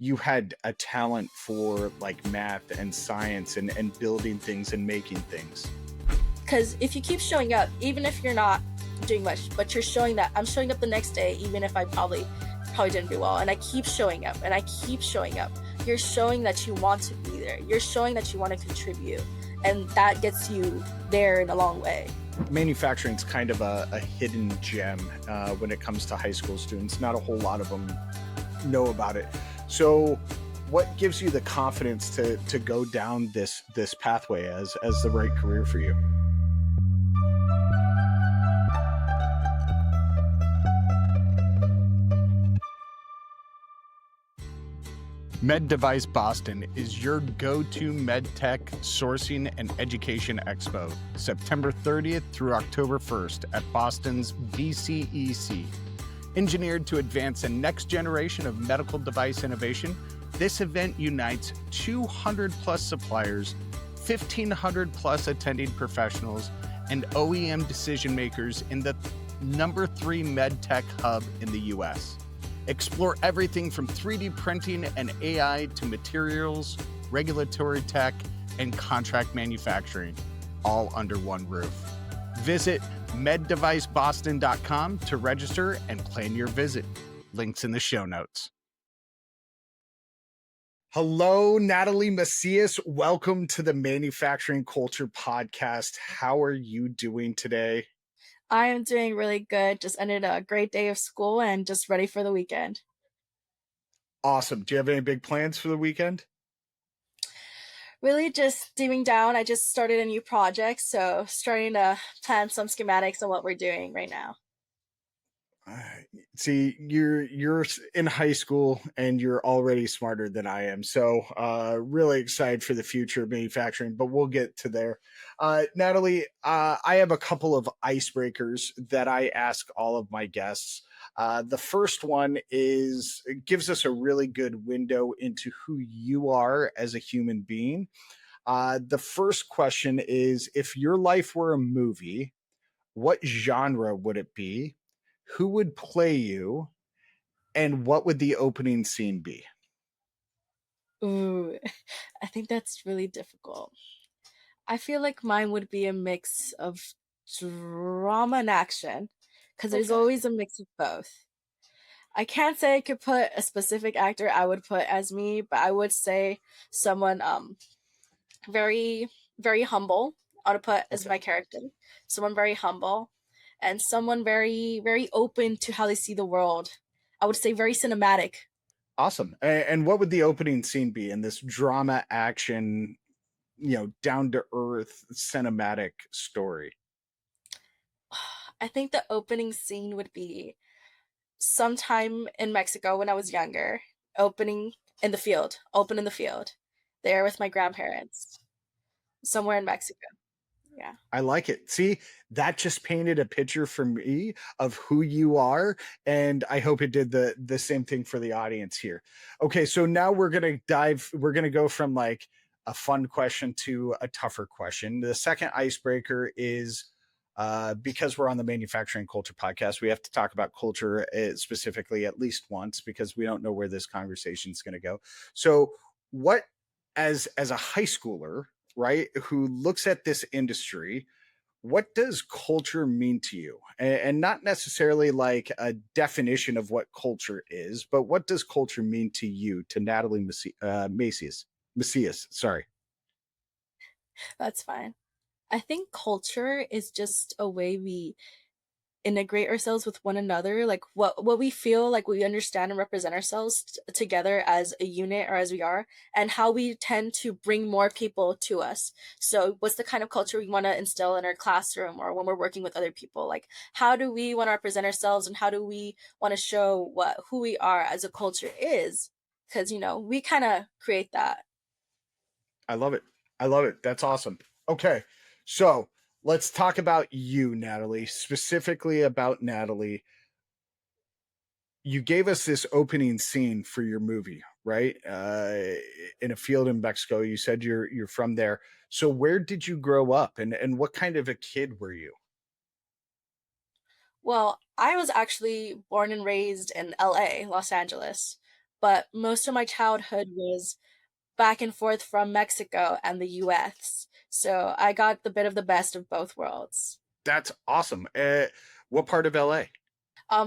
you had a talent for like math and science and building things and making things. Because if you keep showing up, even if you're not doing much, but you're showing that I'm showing up the next day, even if I probably didn't do well, and I keep showing up and I keep showing up, you're showing that you want to be there. You're showing that you want to contribute, and that gets you there in a long way. Manufacturing is kind of a hidden gem when it comes to high school students. Not a whole lot of them know about it. So what gives you the confidence to go down this pathway as the right career for you? Med Device Boston is your go-to med tech sourcing and education expo, September 30th through October 1st at Boston's VCEC. Engineered to advance a next generation of medical device innovation, this event unites 200 plus suppliers, 1,500 plus attending professionals, and OEM decision makers in the number 3 med tech hub in the US. Explore everything from 3D printing and AI to materials, regulatory tech, and contract manufacturing, all under one roof. Visit meddeviceboston.com to register and plan your visit. Links in the show notes. Hello, Natalie Macias. Welcome to the Manufacturing Culture Podcast. How are you doing today? I am doing really good. Just ended a great day of school and just ready for the weekend. Awesome. Do you have any big plans for the weekend? Really just diving down. I just started a new project, so starting to plan some schematics on what we're doing right now. See, you're in high school and you're already smarter than I am. So really excited for the future of manufacturing, but we'll get to there. Natalie, I have a couple of icebreakers that I ask all of my guests. The first one gives us a really good window into who you are as a human being. The first question is, if your life were a movie, what genre would it be? Who would play you, and what would the opening scene be? Ooh, I think that's really difficult. I feel like mine would be a mix of drama and action, because there's Okay. always a mix of both. I can't say I could put a specific actor I would put as me, but I would say someone very, very humble. I would put as Okay. my character. Someone very humble and someone very, very open to how they see the world. I would say very cinematic. Awesome. And what would the opening scene be in this drama action, down to earth cinematic story? I think the opening scene would be sometime in Mexico when I was younger, opening open in the field, there with my grandparents, somewhere in Mexico. Yeah. I like it. See, that just painted a picture for me of who you are, and I hope it did the same thing for the audience here. Okay, so now we're going to go from like a fun question to a tougher question. The second icebreaker is because we're on the Manufacturing Culture Podcast, we have to talk about culture specifically at least once, because we don't know where this conversation is going to go. So what, as a high schooler, right, who looks at this industry, what does culture mean to you? And not necessarily like a definition of what culture is, but what does culture mean to you, to Natalie Macias, sorry. That's fine. I think culture is just a way we integrate ourselves with one another, like what we feel like we understand and represent ourselves together as a unit or as we are, and how we tend to bring more people to us. So what's the kind of culture we want to instill in our classroom or when we're working with other people? Like, how do we want to represent ourselves and how do we want to show who we are as a culture is? Because we kind of create that. I love it. That's awesome. Okay, so let's talk about you, Natalie, specifically about Natalie. You gave us this opening scene for your movie, right? In a field in Mexico. You said you're from there. So where did you grow up, and what kind of a kid were you? Well, I was actually born and raised in LA, Los Angeles. but most of my childhood was back and forth from Mexico and the US. So I got the bit of the best of both worlds. That's awesome. What part of LA?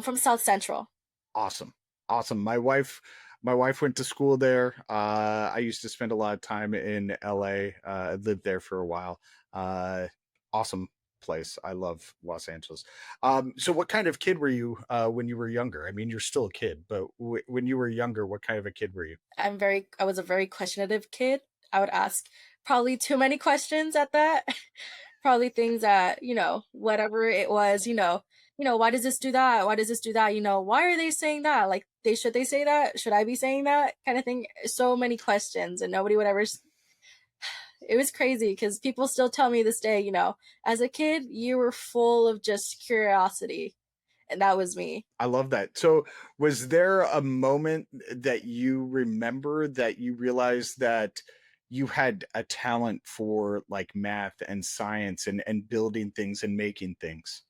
From South Central. Awesome. Awesome. My wife went to school there. I used to spend a lot of time in LA. I lived there for a while. Uh, awesome place. I love Los Angeles. So what kind of kid were you when you were younger? I mean, you're still a kid, but when you were younger, what kind of a kid were you? I was a very questionative kid. I would ask probably too many questions at that. Probably things that, whatever it was, why does this do that? Why does this do that? Why are they saying that? Like should they say that? Should I be saying that? Kind of thing. So many questions and nobody would ever it was crazy because people still tell me this day, as a kid, you were full of just curiosity. And that was me. I love that. So, was there a moment that you remember that you realized that you had a talent for like math and science and building things and making things?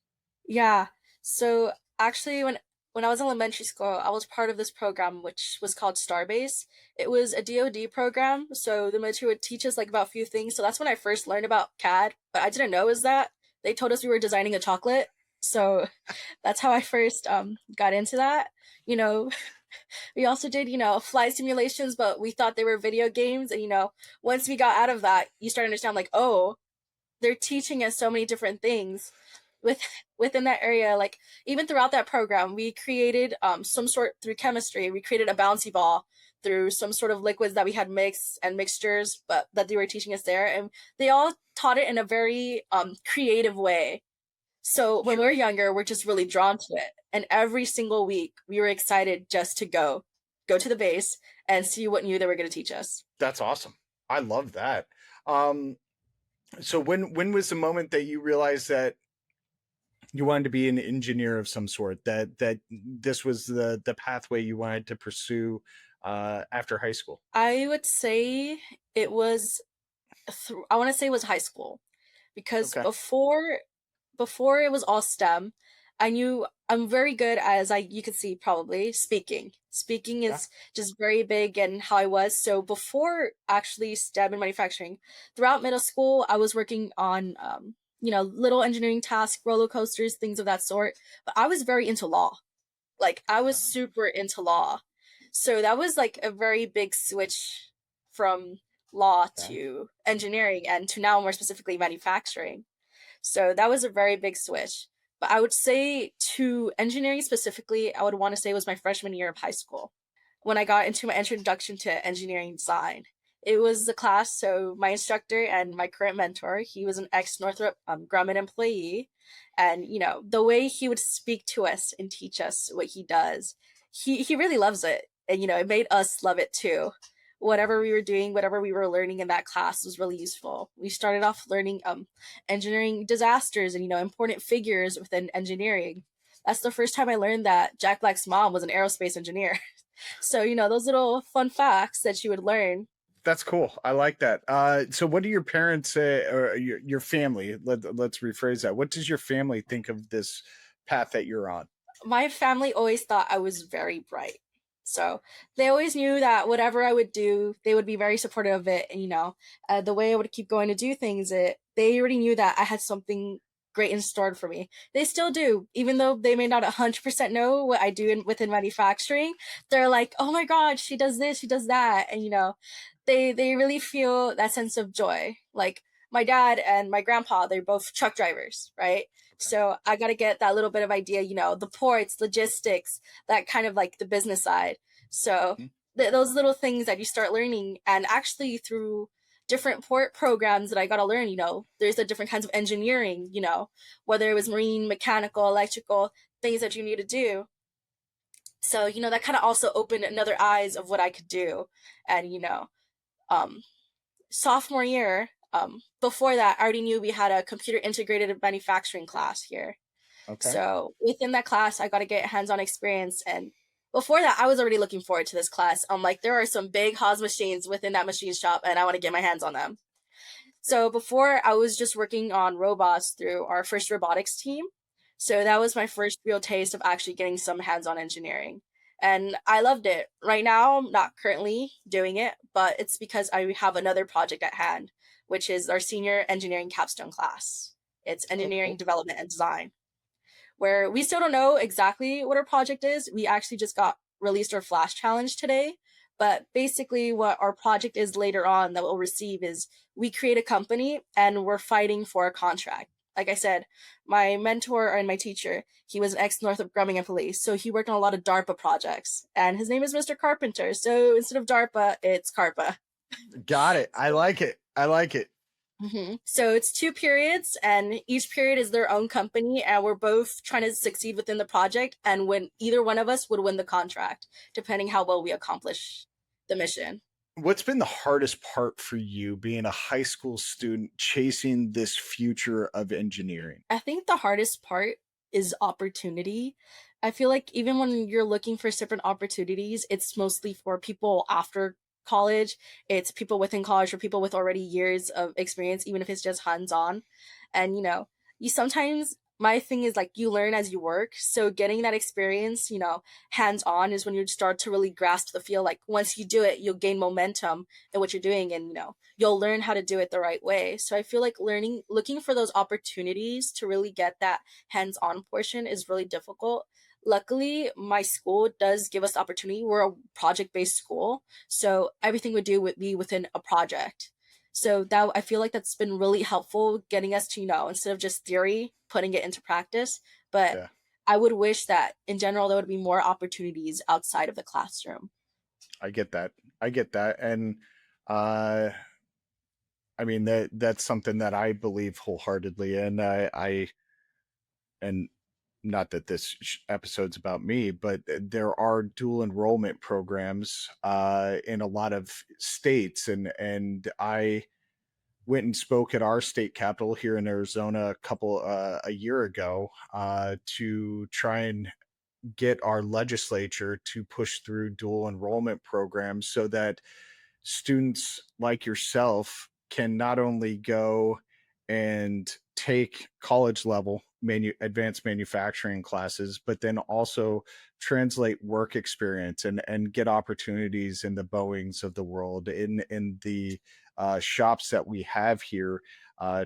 Yeah. So actually when I was in elementary school, I was part of this program which was called Starbase. It was a DOD program, so the military would teach us like about a few things. So that's when I first learned about CAD, but I didn't know it was that. They told us we were designing a chocolate. So that's how I first got into that. You know, we also did, flight simulations, but we thought they were video games. And once we got out of that, you start to understand like, oh, they're teaching us so many different things with within that area. Like even throughout that program we created some sort through chemistry, we created a bouncy ball through some sort of liquids that we had mixed and mixtures but that they were teaching us there, and they all taught it in a very creative way. So when we were Sure. younger we're just really drawn to it, and every single week we were excited just to go to the base and see what new they were going to teach us. That's awesome. I love that. Um, so when was the moment that you realized that you wanted to be an engineer of some sort, that this was the pathway you wanted to pursue after high school? I would say it was I want to say it was high school, because Okay. before it was all STEM, I knew I'm very good, as I you could see probably, speaking. Speaking Yeah. is just very big in how I was. So before actually STEM and manufacturing, throughout middle school, I was working on little engineering tasks, roller coasters, things of that sort. But I was very into law. Like I was Oh, super into law. So that was like a very big switch from law okay. to engineering and to now more specifically manufacturing. So that was a very big switch. But I would say to engineering specifically, I would want to say it was my freshman year of high school when I got into my introduction to engineering design. It was the class, so my instructor and my current mentor, he was an ex Northrop Grumman employee. And, the way he would speak to us and teach us what he does, he really loves it. And, it made us love it too. Whatever we were doing, whatever we were learning in that class was really useful. We started off learning engineering disasters and, important figures within engineering. That's the first time I learned that Jack Black's mom was an aerospace engineer. So, those little fun facts that you would learn. That's cool. I like that. So what do your parents say, or your family? Let's rephrase that. What does your family think of this path that you're on? My family always thought I was very bright. So they always knew that whatever I would do, they would be very supportive of it. And, the way I would keep going to do things, they already knew that I had something great in store for me. They still do, even though they may not 100% know what I do within manufacturing. They're like, oh my God, she does this, she does that. And, they really feel that sense of joy. Like my dad and my grandpa, they're both truck drivers, right? Okay. So I got to get that little bit of idea, the ports, logistics, that kind of like the business side. So Mhm. those little things that you start learning, and actually through different port programs that I got to learn, there's the different kinds of engineering, whether it was marine, mechanical, electrical, things that you need to do. So, that kind of also opened another eyes of what I could do. And, um, sophomore year, before that, I already knew we had a computer integrated manufacturing class here. Okay. So within that class, I got to get hands-on experience. And before that, I was already looking forward to this class. I'm like, there are some big Haas machines within that machine shop, and I want to get my hands on them. So before, I was just working on robots through our FIRST Robotics team. So that was my first real taste of actually getting some hands-on engineering. And I loved it. Right now, I'm not currently doing it, but it's because I have another project at hand, which is our senior engineering capstone class. It's Oh, engineering cool. development and design, where we still don't know exactly what our project is. We actually just got released our flash challenge today. But basically, what our project is later on that we'll receive is we create a company and we're fighting for a contract. Like I said, my mentor and my teacher, he was an ex Northrop Grumman police, so he worked on a lot of DARPA projects, and his name is Mr. Carpenter. So instead of DARPA, it's CARPA. Got it. I like it. I like it. So it's 2 periods, and each period is their own company, and we're both trying to succeed within the project. And when either one of us would win the contract, depending how well we accomplish the mission. What's been the hardest part for you being a high school student chasing this future of engineering? I think the hardest part is opportunity. I feel like even when you're looking for different opportunities, it's mostly for people after college. It's people within college or people with already years of experience, even if it's just hands on. And, you sometimes, my thing is like you learn as you work. So getting that experience, hands on is when you start to really grasp the feel. Like once you do it, you'll gain momentum in what you're doing. And, you'll learn how to do it the right way. So I feel like looking for those opportunities to really get that hands on portion is really difficult. Luckily, my school does give us the opportunity. We're a project based school. So everything we do would be within a project. So that I feel like that's been really helpful getting us to, instead of just theory, putting it into practice. But Yeah, I would wish that in general there would be more opportunities outside of the classroom. I get that. I get that. And uh I mean that's something that I believe wholeheartedly in. I and not that this episode's about me, but there are dual enrollment programs in a lot of states, and I went and spoke at our state capitol here in Arizona a year ago to try and get our legislature to push through dual enrollment programs so that students like yourself can not only go and take college level advanced manufacturing classes, but then also translate work experience and get opportunities in the Boeings of the world, in the shops that we have here,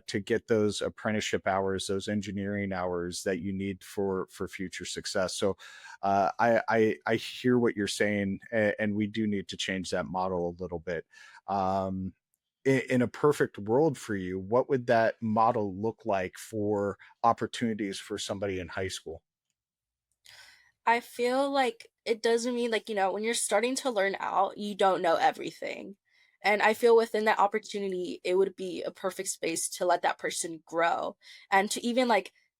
to get those apprenticeship hours, those engineering hours that you need for future success. So I hear what you're saying, and we do need to change that model a little bit. Um, in a perfect world for you, what would that model look like for opportunities for somebody in high school? I feel like it doesn't mean like, when you're starting to learn out, you don't know everything. And I feel within that opportunity, it would be a perfect space to let that person grow and to even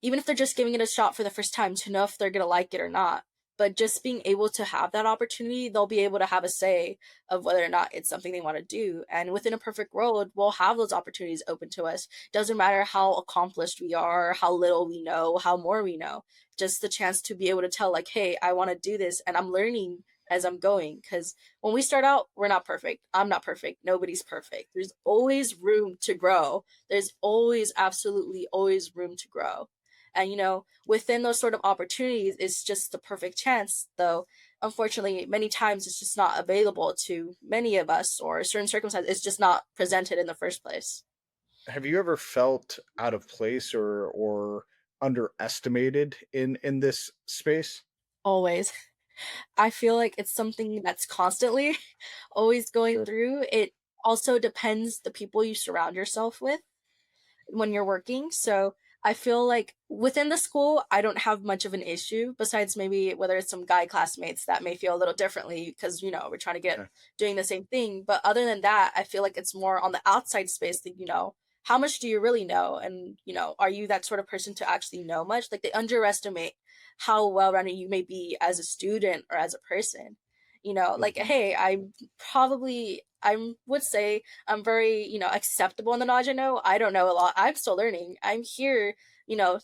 if they're just giving it a shot for the first time, to know if they're going to like it or not. But just being able to have that opportunity, they'll be able to have a say of whether or not it's something they want to do. And within a perfect world, we'll have those opportunities open to us. Doesn't matter how accomplished we are, how little we know, how more we know, just the chance to be able to tell like, hey, I want to do this and I'm learning as I'm going. Because when we start out, we're not perfect. I'm not perfect. Nobody's perfect. There's always room to grow. There's always, absolutely always room to grow. And within those sort of opportunities, it's just the perfect chance, though unfortunately many times it's just not available to many of us, or certain circumstances it's just not presented in the first place. Have you ever felt out of place or underestimated in this space? Always. I feel like it's something that's constantly always going Sure. through. It also depends the people you surround yourself with when you're working. So I feel like within the school, I don't have much of an issue, besides maybe whether it's some guy classmates that may feel a little differently because, we're trying to get Yeah. doing the same thing. But other than that, I feel like it's more on the outside space that, how much do you really know? And, are you that sort of person to actually know much? Like they underestimate how well rounded you may be as a student or as a person. Like, Mhm. hey, I would say I'm very, acceptable in the knowledge I know. I don't know a lot. I'm still learning. I'm here,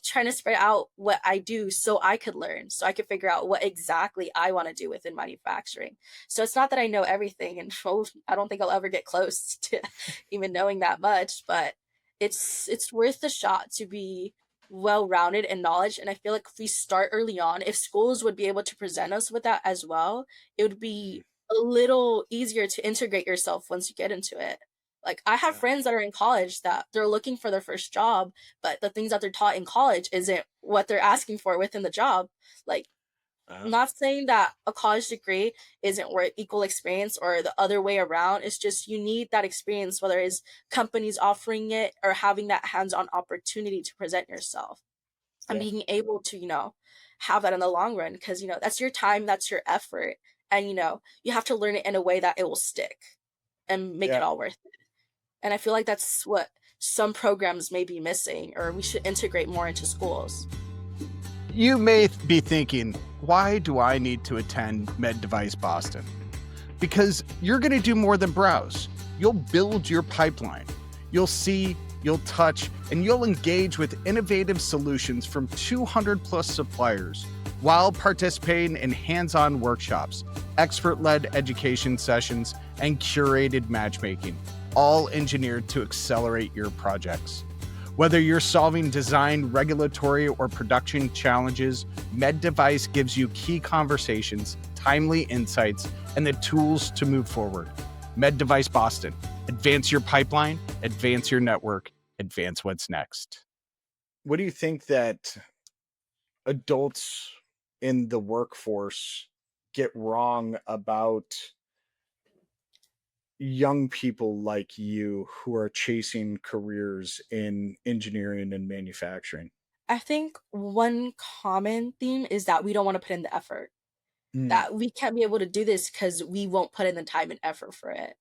trying to spread out what I do so I could learn, so I could figure out what exactly I want to do within manufacturing. So it's not that I know everything, and I don't think I'll ever get close to even knowing that much, but it's worth the shot to be well-rounded in knowledge, and I feel like if we start early on, if schools would be able to present us with that as well, it would Mm, be a little easier to integrate yourself once you get into it. Like, I have yeah. friends that are in college that they're looking for their first job, but the things that they're taught in college isn't what they're asking for within the job. Like, Uh, not saying that a college degree isn't worth equal experience or the other way around. It's just you need that experience, whether it's companies offering it or having that hands-on opportunity to present yourself and yeah. being able to, have that in the long run because, that's your time, that's your effort. And, you have to learn it in a way that it will stick and make it Yeah. all worth it. And I feel like that's what some programs may be missing, or we should integrate more into schools. You may be thinking, why do I need to attend Med Device Boston? Because you're going to do more than browse. You'll build your pipeline. You'll see, you'll touch, and you'll engage with innovative solutions from 200 plus suppliers while participating in hands-on workshops, expert-led education sessions, and curated matchmaking, all engineered to accelerate your projects. Whether you're solving design, regulatory, or production challenges, Med Device gives you key conversations, timely insights, and the tools to move forward. Med Device Boston. Advance your pipeline, advance your network, advance what's next. What do you think that adults in the workforce get wrong about young people like you who are chasing careers in engineering and manufacturing? I think one common theme is that we don't want to put in the effort, Mm, that we can't be able to do this because we won't put in the time and effort for it.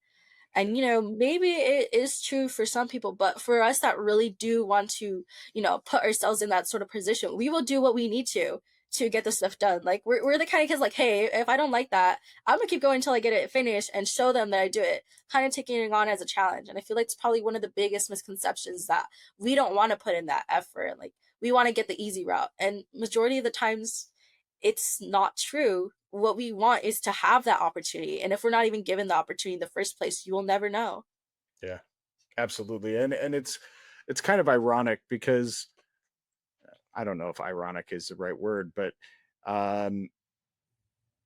And, maybe it is true for some people, but for us that really do want to, put ourselves in that sort of position, we will do what we need to get the stuff done. Like we're the kind of kids like, hey, if I don't like that, I'm gonna keep going until I get it finished and show them that I do it, kind of taking it on as a challenge. And I feel like it's probably one of the biggest misconceptions that we don't want to put in that effort. Like we want to get the easy route. And majority of the times it's not true. What we want is to have that opportunity. And if we're not even given the opportunity in the first place, you will never know. yeah, absolutely. And it's kind of ironic because I don't know if ironic is the right word, but um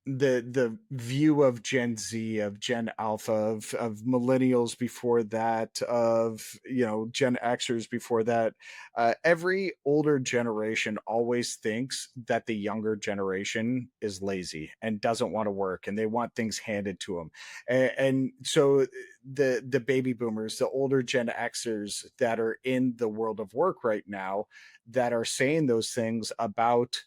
the view of Gen Z, of Gen Alpha, of millennials before that, of Gen Xers before that, every older generation always thinks that the younger generation is lazy and doesn't want to work and they want things handed to them. And so the baby boomers, the older Gen Xers that are in the world of work right now, that are saying those things about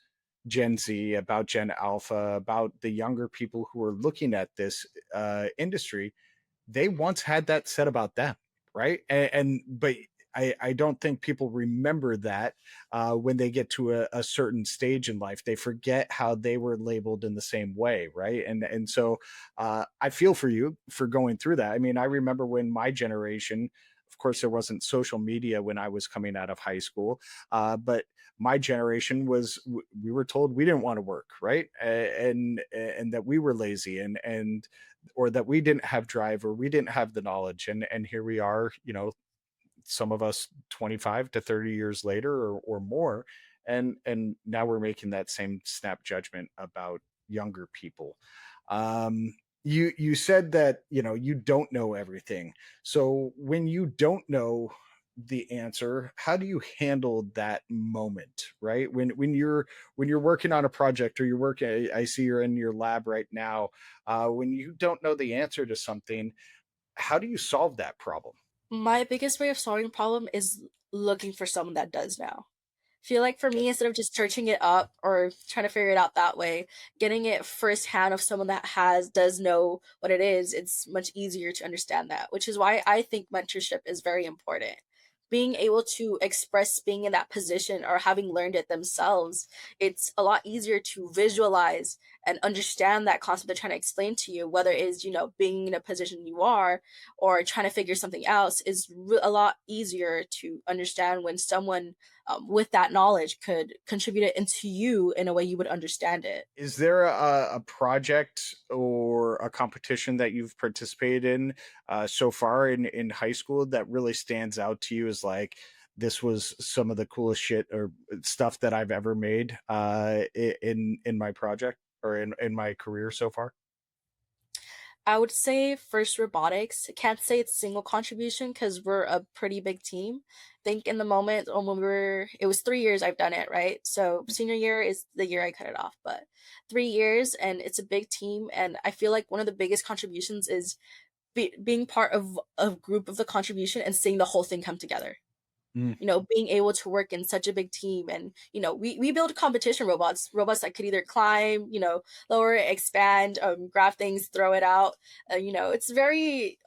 Gen Z, about Gen Alpha, about the younger people who are looking at this industry, they once had that said about them, right? And but I don't think people remember that when they get to a certain stage in life. They forget how they were labeled in the same way, right? And so I feel for you for going through that. I mean, I remember when my generation. Of course, there wasn't social media when I was coming out of high school, but my generation was we were told we didn't want to work, right? And that we were lazy and or that we didn't have drive or we didn't have the knowledge, and here we are, some of us 25 to 30 years later or more, and now we're making that same snap judgment about younger people. You said that you don't know everything, so when you don't know the answer, how do you handle that moment, right? When you're working on a project or you're working, I see you're in your lab right now, when you don't know the answer to something, how do you solve that problem? My biggest way of solving a problem is looking for someone that does now. Feel like for Okay. me, instead of just searching it up or trying to figure it out that way, getting it firsthand of someone that does know what it is, it's much easier to understand that, which is why I think mentorship is very important. Being able to express being in that position or having learned it themselves, it's a lot easier to visualize and understand that concept they're trying to explain to you, whether it is, being in a position you are or trying to figure something else is a lot easier to understand when someone with that knowledge could contribute it into you in a way you would understand it. Is there a project or a competition that you've participated in so far in high school that really stands out to you as like this was some of the coolest shit or stuff that I've ever made in my project or in my career so far? I would say FIRST Robotics. I can't say it's single contribution because we're a pretty big team. I think in the moment when it was 3 years I've done it, right? So senior year is the year I cut it off, but 3 years and it's a big team. And I feel like one of the biggest contributions is being part of a group of the contribution and seeing the whole thing come together. Mm, Being able to work in such a big team. And we build competition robots that could either climb, lower, expand, grab things, throw it out. It's very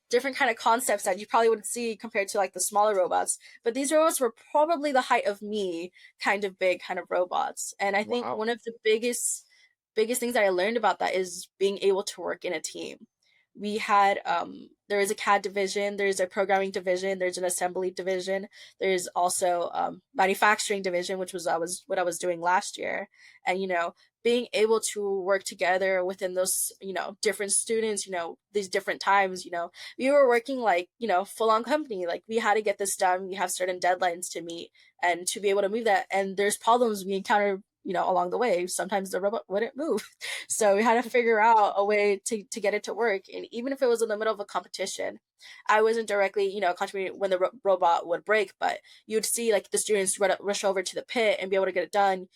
different kind of concepts that you probably would see compared to like the smaller robots, but these robots were probably the height of me, kind of big kind of robots. And I think wow. one of the biggest things that I learned about that is being able to work in a team. We had there is a CAD division, there's a programming division, there's an assembly division, there's also manufacturing division, which was what I was doing last year. And being able to work together within those different students, these different times, we were working like full on company, like we had to get this done, we have certain deadlines to meet, and to be able to move that. And there's problems we encounter along the way. Sometimes the robot wouldn't move. So we had to figure out a way to get it to work. And even if it was in the middle of a competition, I wasn't directly, contributing when the robot would break, but you'd see like the students rush over to the pit and be able to get it done,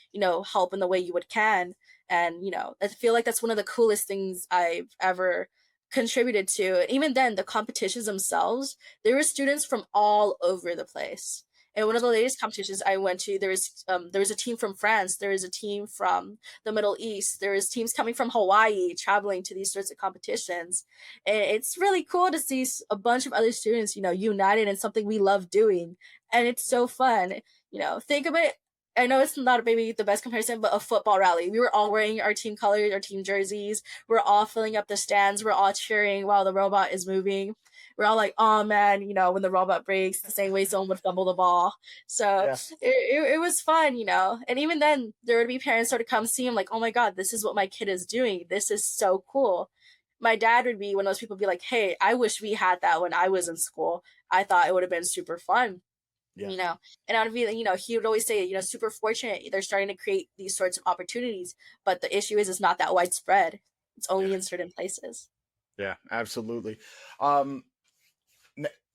help in the way you would can. And, I feel like that's one of the coolest things I've ever contributed to. And even then, the competitions themselves, there were students from all over the place. And one of the latest competitions I went to, there was a team from France, there is a team from the Middle East, there is teams coming from Hawaii traveling to these sorts of competitions. And it's really cool to see a bunch of other students, united in something we love doing. And it's so fun. Think of it. I know it's not maybe the best comparison, but a football rally. We were all wearing our team colors, our team jerseys. We're all filling up the stands. We're all cheering while the robot is moving. We're all like, oh man, when the robot breaks, the same way someone would fumble the ball. So Yeah. it was fun. And even then, there would be parents sort of come see him like, oh my God, this is what my kid is doing. This is so cool. My dad would be one of those people be like, hey, I wish we had that when I was in school. I thought it would have been super fun. Yeah. And I would be, he would always say, super fortunate. They're starting to create these sorts of opportunities, but the issue is it's not that widespread. It's Yeah. only in certain places. Yeah, absolutely. Um,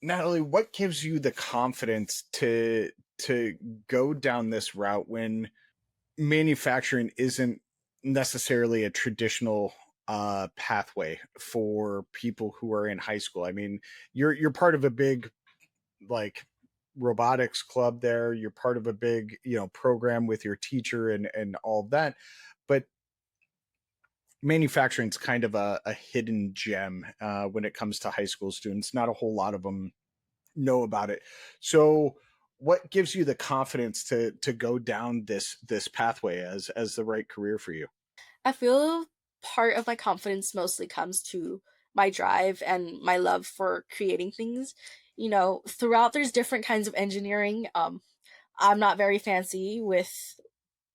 Natalie, what gives you the confidence to go down this route when manufacturing isn't necessarily a traditional pathway for people who are in high school? I mean, you're part of a big like robotics club there. You're part of a big, program with your teacher and all of that. But manufacturing's kind of a hidden gem when it comes to high school students. Not a whole lot of them know about it. So what gives you the confidence to go down this pathway as the right career for you? I feel part of my confidence mostly comes to my drive and my love for creating things. Throughout there's different kinds of engineering. I'm not very fancy with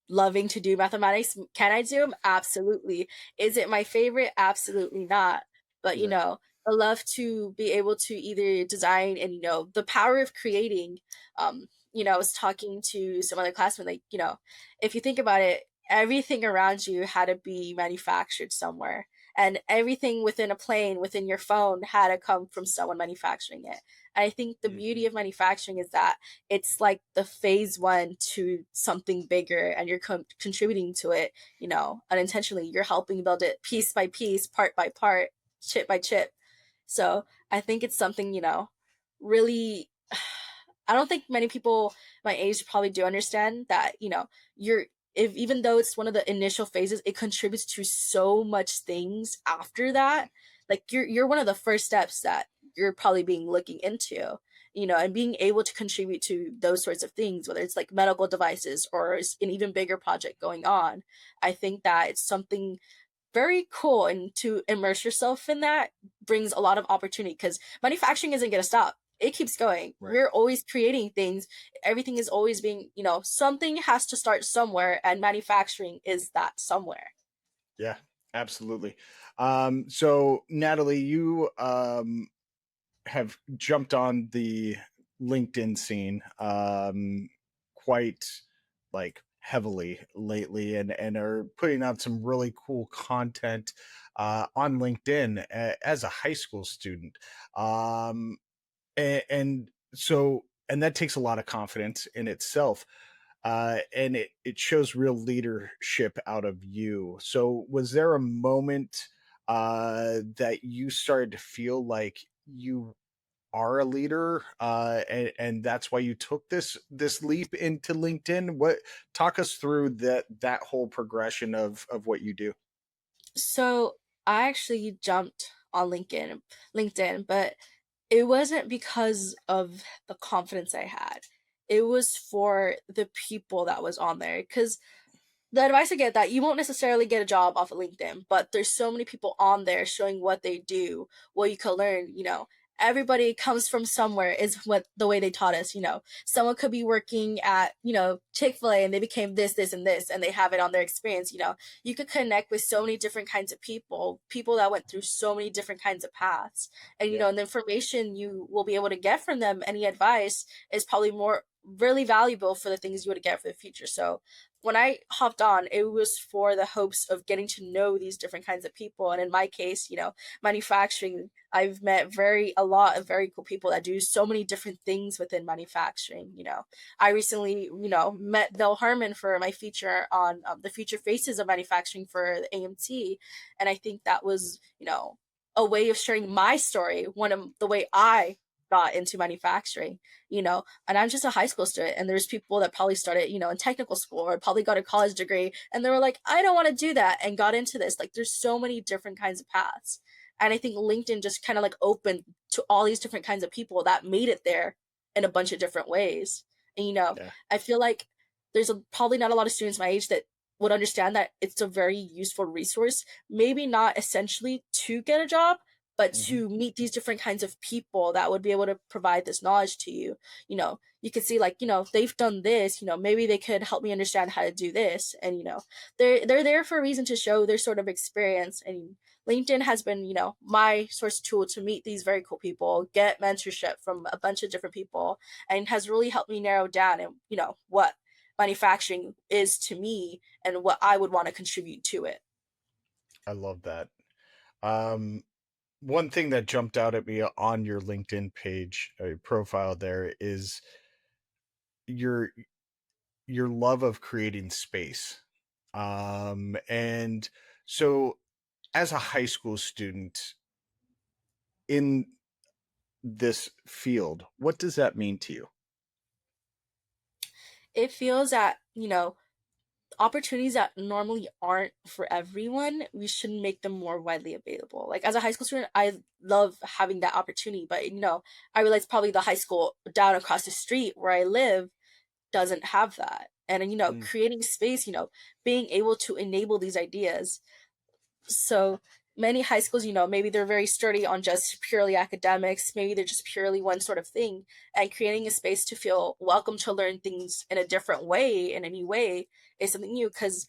loving to do mathematics. Can I do them? Absolutely. Is it my favorite? Absolutely not. But Right. I love to be able to either design and the power of creating. I was talking to some other classmates, like, if you think about it, everything around you had to be manufactured somewhere. And everything within a plane, within your phone, had to come from someone manufacturing it. And I think the Mhm. beauty of manufacturing is that it's like the phase one to something bigger, and you're contributing to it, unintentionally. You're helping build it piece by piece, part by part, chip by chip. So I think it's something, really. I don't think many people my age probably do understand that, you're if even though it's one of the initial phases, it contributes to so much things after that. Like you're one of the first steps that you're probably being looking into, and being able to contribute to those sorts of things, whether it's like medical devices or an even bigger project going on. I think that it's something very cool, and to immerse yourself in that brings a lot of opportunity because manufacturing isn't going to stop. It keeps going. Right. We're always creating things. Everything is always being, something has to start somewhere, and manufacturing is that somewhere. Yeah, absolutely. So Natalie, you have jumped on LinkedIn scene quite like heavily lately, and are putting out some really cool content on LinkedIn as a high school student. Um, and so, and that takes a lot of confidence in itself. And it shows real leadership out of you. So, was there a moment that you started to feel like you are a leader, and that's why you took this leap into LinkedIn? What, talk us through that whole progression of what you do. So I actually jumped on LinkedIn, but it wasn't because of the confidence I had. It was for the people that was on there. Because the advice I get that you won't necessarily get a job off of LinkedIn, but there's so many people on there showing what they do, what you can learn, Everybody comes from somewhere is what the way they taught us. Someone could be working at, Chick-fil-A and they became this, and this, and they have it on their experience. You could connect with so many different kinds of people that went through so many different kinds of paths. And, Yeah. and the information you will be able to get from them, any advice is probably more really valuable for the things you would get for the future. So when I hopped on, it was for the hopes of getting to know these different kinds of people. And in my case, manufacturing, I've met a lot of very cool people that do so many different things within manufacturing. I recently, met Bill Harmon for my feature on the future faces of manufacturing for the AMT. And I think that was, a way of sharing my story, one of the way I got into manufacturing, and I'm just a high school student, and there's people that probably started, in technical school or probably got a college degree, and they were like, I don't want to do that, and got into this. Like, there's so many different kinds of paths. And I think LinkedIn just kind of like opened to all these different kinds of people that made it there in a bunch of different ways. And, Yeah. I feel like there's probably not a lot of students my age that would understand that it's a very useful resource, maybe not essentially to get a job, but Hmm. to meet these different kinds of people that would be able to provide this knowledge to you. You could see, like, they've done this, maybe they could help me understand how to do this. And they're there for a reason, to show their sort of experience. And LinkedIn has been, my source tool to meet these very cool people, get mentorship from a bunch of different people, and has really helped me narrow down and what manufacturing is to me and what I would want to contribute to it. I love that. um One thing that jumped out at me on your LinkedIn page, profile there, is your your love of creating space. And so, as a high school student in this field, what does that mean to you? It feels that, opportunities that normally aren't for everyone, we should make them more widely available. Like, as a high school student, I love having that opportunity, but I realize probably the high school down across the street where I live doesn't have that. And Mm. creating space, being able to enable these ideas. So many high schools, maybe they're very sturdy on just purely academics, maybe they're just purely one sort of thing. And creating a space to feel welcome to learn things in a different way, in any way, is something new. Because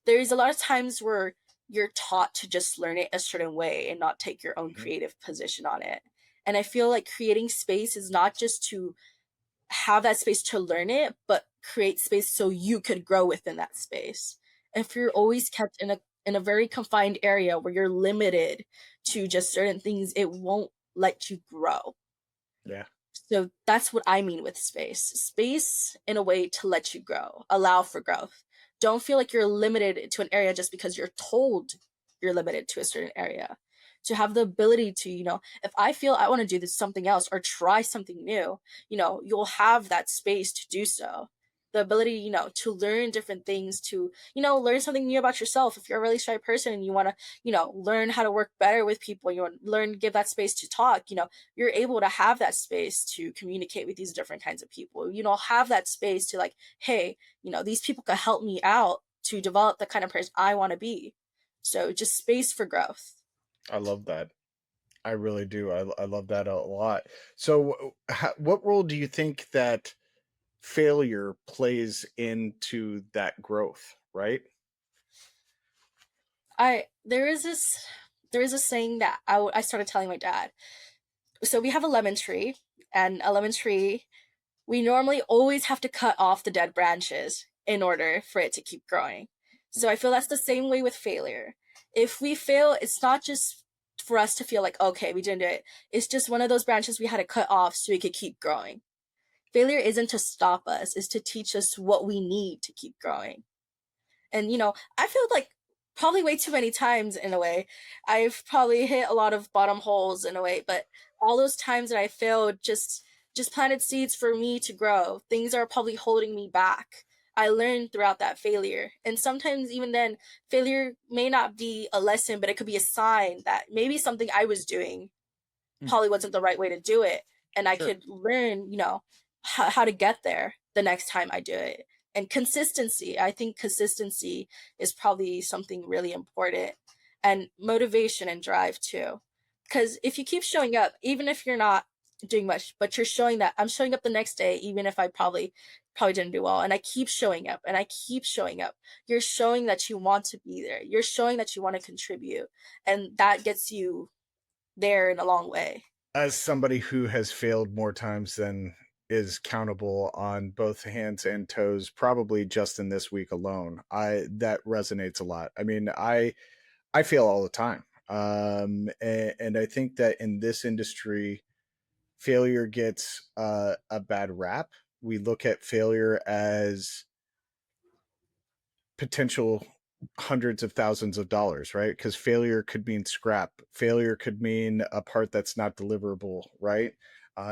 there's a lot of times where you're taught to just learn it a certain way and not take your own Mhm. creative position on it. And I feel like creating space is not just to have that space to learn it, but create space so you could grow within that space. If you're always kept in a very confined area where you're limited to just certain things, it won't let you grow. Yeah. So that's what I mean with space. Space in a way to let you grow, allow for growth. Don't feel like you're limited to an area just because you're told you're limited to a certain area. To have the ability to, if I feel I want to do this something else or try something new, you'll have that space to do so. The ability, to learn different things, to, learn something new about yourself. If you're a really shy person and you want to, learn how to work better with people, you want to learn, give that space to talk, you're able to have that space to communicate with these different kinds of people. Have that space to, like, hey, these people could help me out to develop the kind of person I want to be. So just space for growth. I love that. I really do. I love that a lot. So, what role do you think that failure plays into that growth, right? I there is this saying that I started telling my dad. so we have a lemon tree, and a lemon tree, we normally always have to cut off the dead branches in order for it to keep growing. So I feel that's the same way with failure. If we fail, it's not just for us to feel like, okay, we didn't do it. It's just one of those branches we had to cut off so we could keep growing. Failure isn't to stop us, it's to teach us what we need to keep growing. And I feel like probably way too many times in a way. I've probably hit a lot of bottom holes in a way, but all those times that I failed just planted seeds for me to grow. Things are probably holding me back. I learned throughout that failure. And sometimes even then, failure may not be a lesson, but it could be a sign that maybe something I was doing probably wasn't the right way to do it. And I could learn, how to get there the next time I do it. And consistency, I think consistency is probably something really important. And motivation and drive too. Because if you keep showing up, even if you're not doing much, but you're showing that I'm showing up the next day, even if I probably didn't do well, and I keep showing up and I keep showing up, you're showing that you want to be there. You're showing that you want to contribute. And that gets you there in a long way. As somebody who has failed more times than is countable on both hands and toes, probably just in this week alone, that resonates a lot. I mean, I fail all the time. And I think that in this industry, failure gets a bad rap. We look at failure as potential hundreds of thousands of dollars, right? Because failure could mean scrap. Failure could mean a part that's not deliverable, right?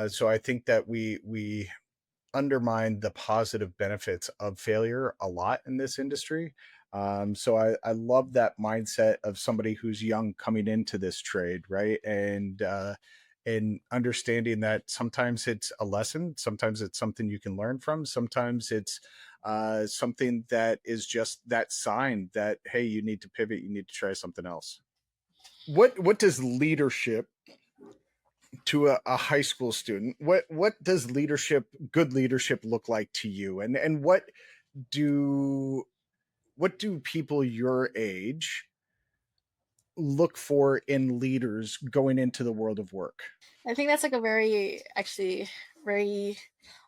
So I think that we undermine the positive benefits of failure a lot in this industry. So I love that mindset of somebody who's young coming into this trade, right? And understanding that sometimes it's a lesson, sometimes it's something you can learn from, sometimes it's something that is just that sign that, hey, you need to pivot, you need to try something else. What does leadership to a high school student, what does good leadership look like to you, and do what do people your age look for in leaders going into the world of work? I think that's like a very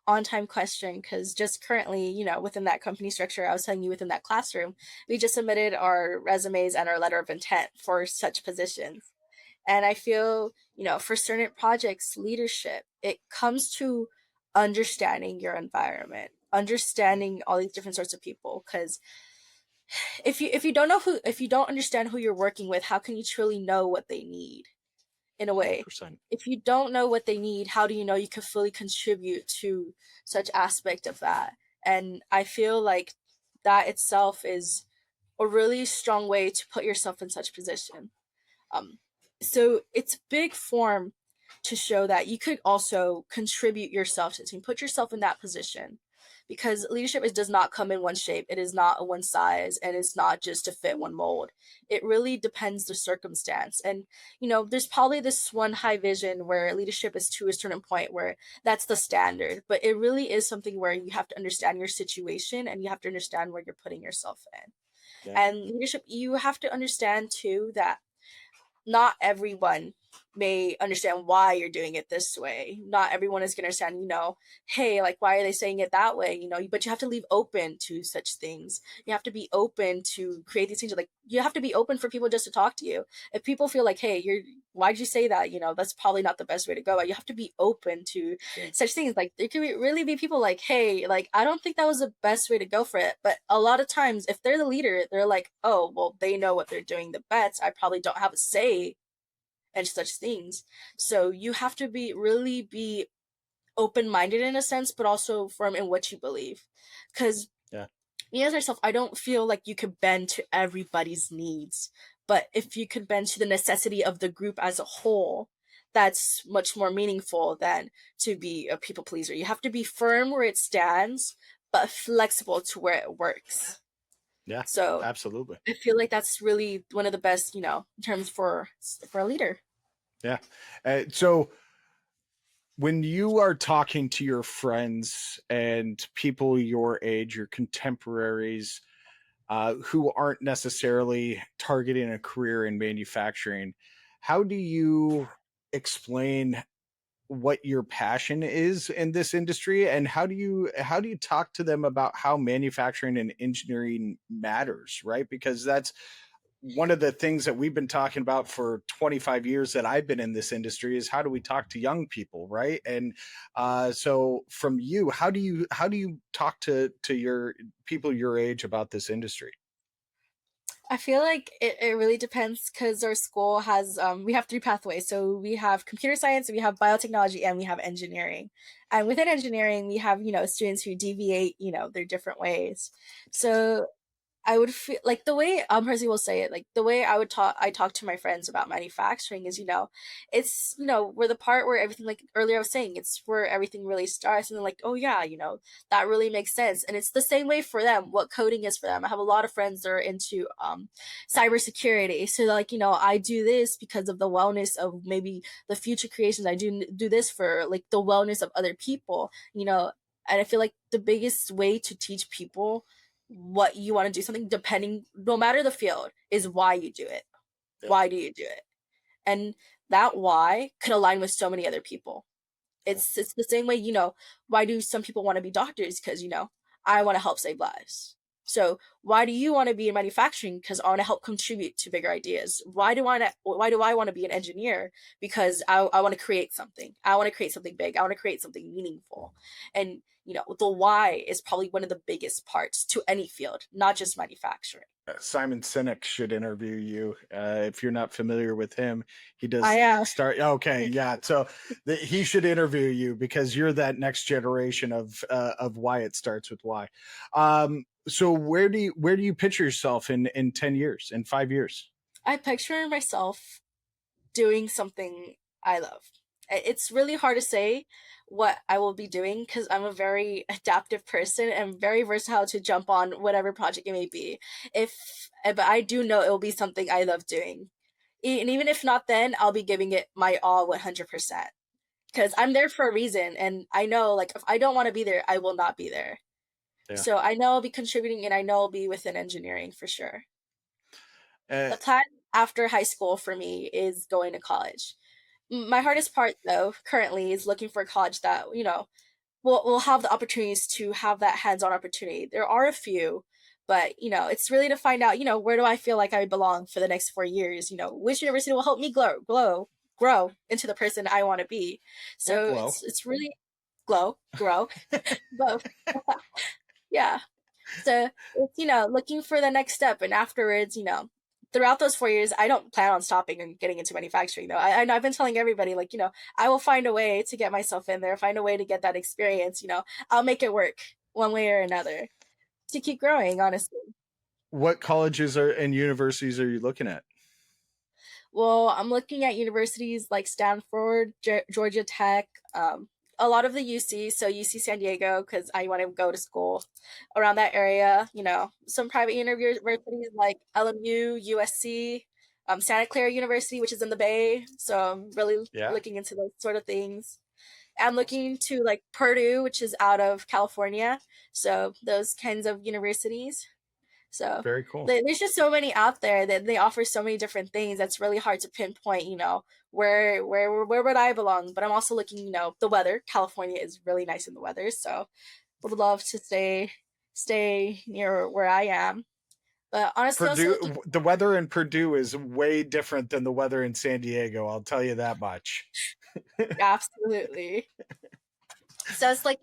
on time question, because just currently, within that company structure, I was telling you, within that classroom, we just submitted our resumes and our letter of intent for such positions. And I feel, for certain projects, leadership, it comes to understanding your environment, understanding all these different sorts of people. Because if you don't understand who you're working with, how can you truly know what they need? In a way, 100%. if you don't know what they need, how do you know you can fully contribute to such aspect of that? And I feel like that itself is a really strong way to put yourself in such position. um, so it's big form to show that you could also contribute yourself to the team, put yourself in that position, because leadership does not come in one shape. It is not a one size, and it's not just to fit one mold. It really depends the circumstance. And there's probably this one high vision where leadership is to a certain point where that's the standard, but it really is something where you have to understand your situation and you have to understand where you're putting yourself in. Yeah. And leadership, you have to understand too that not everyone may understand why you're doing it this way. Not everyone is going to understand, hey, like, why are they saying it that way? But you have to leave open to such things. You have to be open to create these things. Like, you have to be open for people just to talk to you. If people feel like, hey, why'd you say that? That's probably not the best way to go. You have to be open to such things. Like, there could really be people like, hey, like, I don't think that was the best way to go for it. But a lot of times, if they're the leader, they're like, oh, well, they know what they're doing the best. I probably don't have a say and such things. So you have to really be open-minded in a sense, but also firm in what you believe. Because me as myself, I don't feel like you could bend to everybody's needs. But if you could bend to the necessity of the group as a whole, that's much more meaningful than to be a people pleaser. You have to be firm where it stands, but flexible to where it works. Yeah, So absolutely. I feel like that's really one of the best, terms for a leader. Yeah. So when you are talking to your friends and people your age, your contemporaries, who aren't necessarily targeting a career in manufacturing, how do you explain what your passion is in this industry, and how do you talk to them about how manufacturing and engineering matters, right? Because that's one of the things that we've been talking about for 25 years that I've been in this industry, is how do we talk to young people, right? And so from you, how do you talk to your people your age about this industry? I feel like it really depends because our school has we have three pathways. So we have computer science, we have biotechnology, and we have engineering. And within engineering, we have, students who deviate, their different ways. So I would feel like the way Percy will say it, like the way I talk to my friends about manufacturing is, it's, we're the part where everything, like earlier I was saying, it's where everything really starts, and they're like, oh yeah, that really makes sense. And it's the same way for them, what coding is for them. I have a lot of friends that are into cybersecurity. So like, I do this because of the wellness of maybe the future creations. I do this for like the wellness of other people, and I feel like the biggest way to teach people what you want to do something, depending, no matter the field, is why you do it. Yeah. Why do you do it? And that why could align with so many other people. It's the same way, why do some people want to be doctors? Because, I want to help save lives. So why do you want to be in manufacturing? Because I want to help contribute to bigger ideas. Why do I want to be an engineer? Because I want to create something. I want to create something big. I want to create something meaningful. And the why is probably one of the biggest parts to any field, not just manufacturing. Simon Sinek should interview you. If you're not familiar with him, he I does am. start. Okay, yeah. So he should interview you because you're that next generation of why it starts with why. So where do you picture yourself in 10 years, in 5 years? I picture myself doing something I love. It's really hard to say what I will be doing because I'm a very adaptive person and very versatile to jump on whatever project it may be. But I do know it will be something I love doing. And even if not, then I'll be giving it my all 100%. Because I'm there for a reason, and I know, like, if I don't want to be there, I will not be there. Yeah. So I know I'll be contributing, and I know I'll be within engineering for sure. Uh, The plan after high school for me is going to college. My hardest part, though, currently is looking for a college that, will have the opportunities to have that hands-on opportunity. There are a few, but, it's really to find out, where do I feel like I belong for the next 4 years? Which university will help me grow into the person I want to be. yeah, So glow. it's really grow, both. Yeah. So it's, looking for the next step. And afterwards, throughout those 4 years, I don't plan on stopping and getting into manufacturing though. I've been telling everybody, like, I will find a way to get myself in there, find a way to get that experience, I'll make it work one way or another to keep growing, honestly. What colleges and universities are you looking at? Well, I'm looking at universities like Stanford, Georgia Tech, a lot of the UC, so UC San Diego, because I want to go to school around that area. Some private universities like LMU, USC, Santa Clara University, which is in the Bay. So I'm really Yeah, looking into those sort of things. I'm looking to like Purdue, which is out of California. So those kinds of universities. So very cool. there's just so many out there that they offer so many different things. That's really hard to pinpoint. Where would I belong? But I'm also looking. The weather. California is really nice in the weather, so would love to stay near where I am. But honestly, also looking. Purdue, the weather in Purdue is way different than the weather in San Diego. I'll tell you that much. Absolutely. So it's like,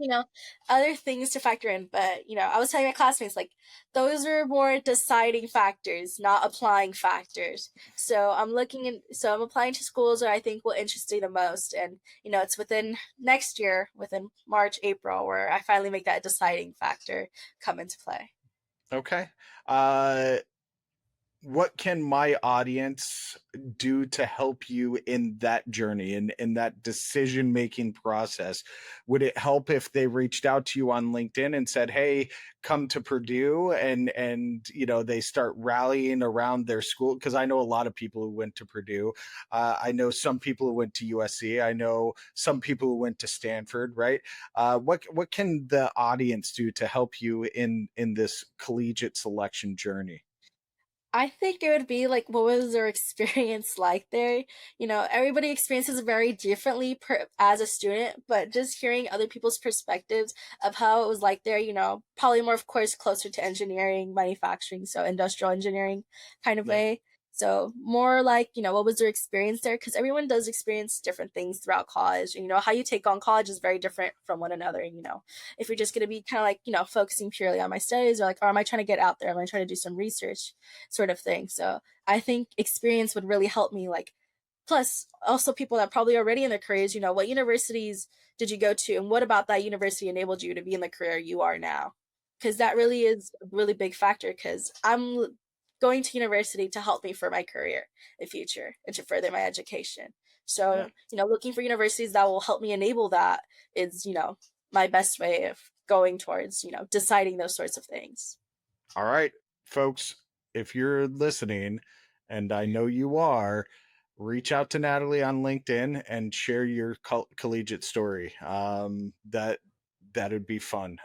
other things to factor in. But, I was telling my classmates, like, those are more deciding factors, not applying factors. So I'm applying to schools that I think will interest me the most. And, it's within next year, within March, April, where I finally make that deciding factor come into play. Okay. What can my audience do to help you in that journey, in that decision making process? Would it help if they reached out to you on LinkedIn and said, hey, come to Purdue, and they start rallying around their school? Because I know a lot of people who went to Purdue. I know some people who went to USC. I know some people who went to Stanford, right? What can the audience do to help you in this collegiate selection journey? I think it would be like, what was their experience like there? You know, everybody experiences very differently as a student, but just hearing other people's perspectives of how it was like there, you know, probably more, of course, closer to engineering, manufacturing, so industrial engineering kind of Yeah. way. So more like, you know, what was their experience there? Because everyone does experience different things throughout college. And, you know, how you take on college is very different from one another. And, you know, if you're just going to be kind of like, you know, focusing purely on my studies or like, or am I trying to get out there? Am I trying to do some research? Sort of thing. So I think experience would really help me. Like, plus also people that probably already in their careers, you know, what universities did you go to, and what about that university enabled you to be in the career you are now? Because that really is a really big factor. Because I'm going to university to help me for my career in future and to further my education. Yeah. So you know, looking for universities that will help me enable that is, you know, my best way of going towards, you know, deciding those sorts of things. All right, folks, if you're listening, and I know you are, reach out to Natalie on LinkedIn and share your collegiate story. That'd be fun.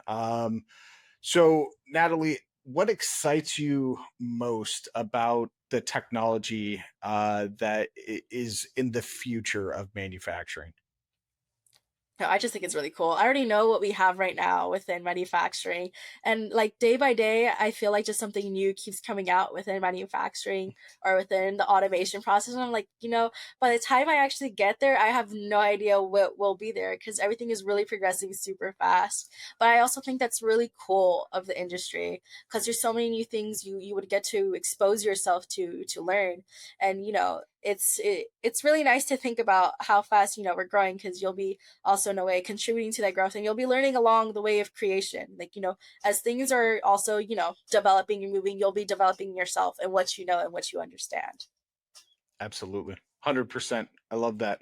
So, Natalie, what excites you most about the technology that is in the future of manufacturing? No, I just think it's really cool. I already know what we have right now within manufacturing. And like day by day, I feel like just something new keeps coming out within manufacturing or within the automation process. And I'm like, you know, by the time I actually get there, I have no idea what will be there because everything is really progressing super fast. But I also think that's really cool of the industry because there's so many new things you would get to expose yourself to learn. And you know, it's really nice to think about how fast, you know, we're growing because you'll be also in a way contributing to that growth, and you'll be learning along the way of creation, like, you know, as things are also, you know, developing and moving, you'll be developing yourself and what you know and what you understand. Absolutely. 100%. I love that.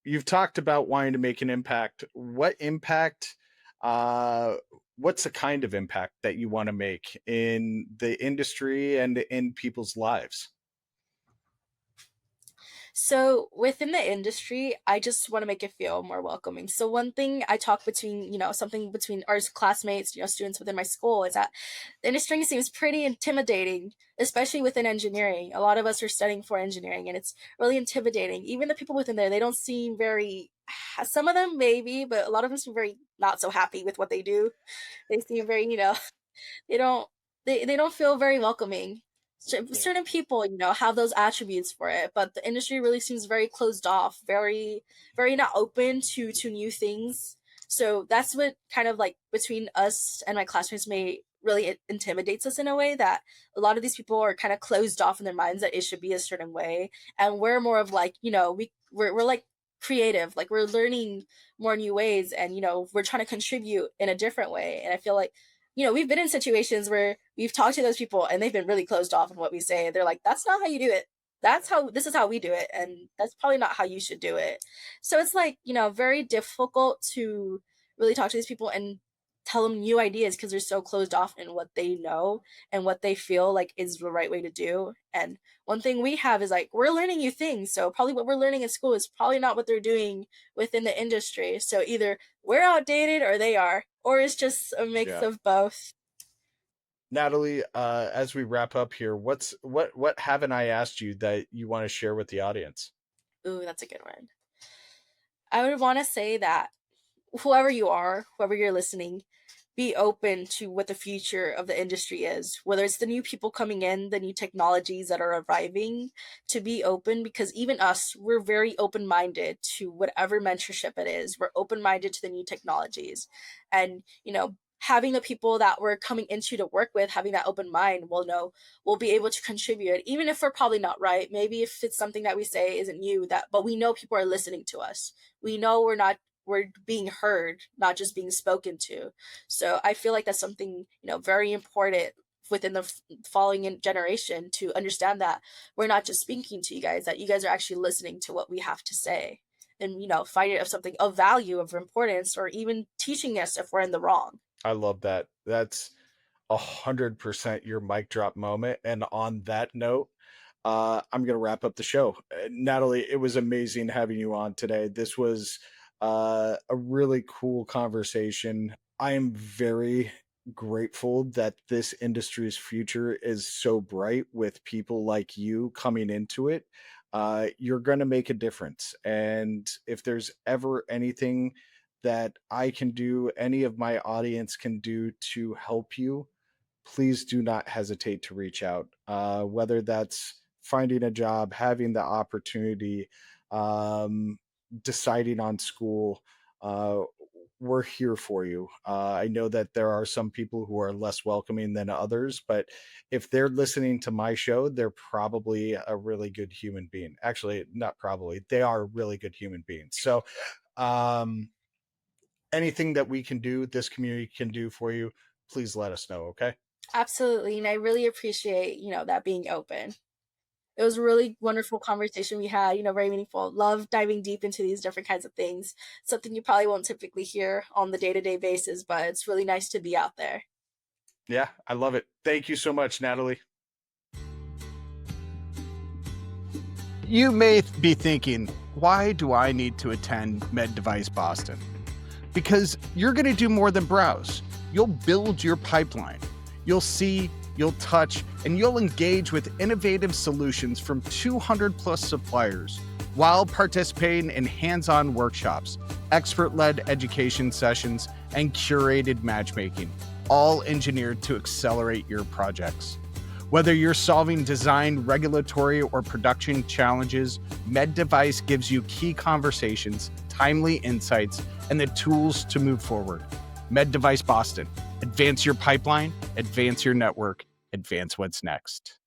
You've talked about wanting to make an impact. What impact, uh, what's the kind of impact that you want to make in the industry and in people's lives? So within the industry, I just want to make it feel more welcoming. So one thing I talk between, you know, something between our classmates, you know, students within my school is that the industry seems pretty intimidating, especially within engineering. A lot of us are studying for engineering and it's really intimidating. Even the people within there, they don't seem very, some of them maybe, but a lot of them seem very not so happy with what they do. They seem very, you know, they don't they don't feel very welcoming. Yeah. Certain people, you know, have those attributes for it, but the industry really seems very closed off, very not open to new things. So that's what kind of like between us and my classmates may really intimidates us in a way that a lot of these people are kind of closed off in their minds that it should be a certain way, and we're more of like, you know, we're like creative, like we're learning more new ways, and you know, we're trying to contribute in a different way. And I feel like, you know, we've been in situations where we've talked to those people and they've been really closed off in what we say. They're like, that's not how you do it. This is how we do it. And that's probably not how you should do it. So it's like, you know, very difficult to really talk to these people and tell them new ideas because they're so closed off in what they know and what they feel like is the right way to do. And one thing we have is like, we're learning new things. So probably what we're learning in school is probably not what they're doing within the industry. So either we're outdated or they are, or it's just a mix Yeah. of both. Natalie, as we wrap up here, what haven't I asked you that you want to share with the audience? Ooh, that's a good one. I would want to say that whoever you are, whoever you're listening, be open to what the future of the industry is, whether it's the new people coming in, the new technologies that are arriving, to be open because even us, we're very open minded to whatever mentorship it is. We're open minded to the new technologies. And, you know, having the people that we're coming into to work with, having that open mind, will know we'll be able to contribute, even if we're probably not right. Maybe if it's something that we say isn't new, that but we know people are listening to us. We know we're being heard, not just being spoken to. So I feel like that's something, you know, very important within the following generation to understand that we're not just speaking to you guys, that you guys are actually listening to what we have to say, and you know, find it of something of value, of importance, or even teaching us if we're in the wrong. I love that. That's 100% your mic drop moment. And on that note, I'm going to wrap up the show. Natalie, it was amazing having you on today. This was a really cool conversation. I am very grateful that this industry's future is so bright with people like you coming into it. You're going to make a difference. And if there's ever anything that I can do, any of my audience can do to help you, please do not hesitate to reach out. Whether that's finding a job, having the opportunity, um, deciding on school, uh, we're here for you. I know that there are some people who are less welcoming than others, but if they're listening to my show, they're probably a really good human being. Actually, not probably, they are really good human beings. So, um, anything that we can do, this community can do for you, please let us know. Okay. Absolutely. And I really appreciate, that being open. It was a really wonderful conversation we had, very meaningful. Love diving deep into these different kinds of things. Something you probably won't typically hear on the day-to-day basis, but it's really nice to be out there. Yeah, I love it. Thank you so much, Natalie. You may be thinking, why do I need to attend Med Device Boston? Because you're going to do more than browse. You'll build your pipeline. You'll see, you'll touch, and you'll engage with innovative solutions from 200 plus suppliers while participating in hands-on workshops, expert-led education sessions, and curated matchmaking, all engineered to accelerate your projects. Whether you're solving design, regulatory, or production challenges, Med Device gives you key conversations, timely insights, and the tools to move forward. Med Device Boston. Advance your pipeline, advance your network, advance what's next.